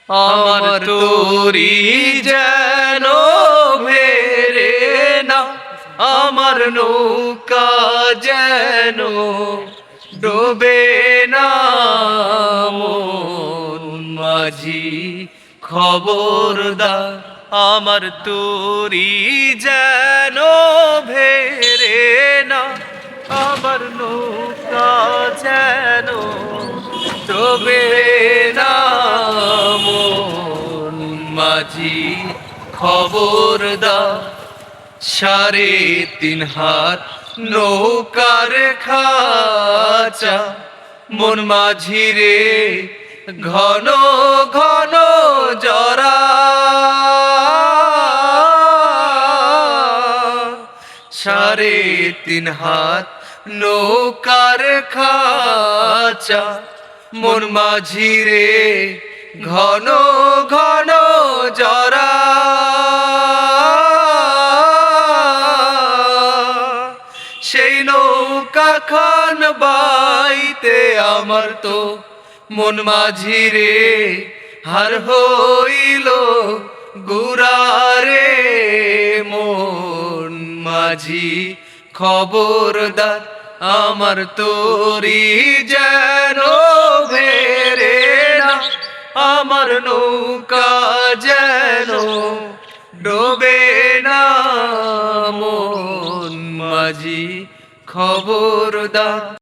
আমার তোরি যেন ভেরে না, আমার নৌকা যেন ডোবে না। মন মাঝি খবরদার, আমার তোরি যেন ভেরে না, আমার নৌকা যেন ডোবে না। মন মাঝি খবরদার, 3.5 হাত নৌকার খাঁচা, মন মাঝি রে ঘন ঘন জরা। 3.5 হাত নৌকার খাঁচা, মন মাঝি রে ঘন ঘন জরা। সেই নৌকা খান বাইতে আমার তো মন মাঝি রে হার হইল গুরারে। মন মাঝি খবরদার, আমার তোরি যেন ভেরে না, আমার নৌকা যেন ডোবে না। মন মাঝি খবরদার।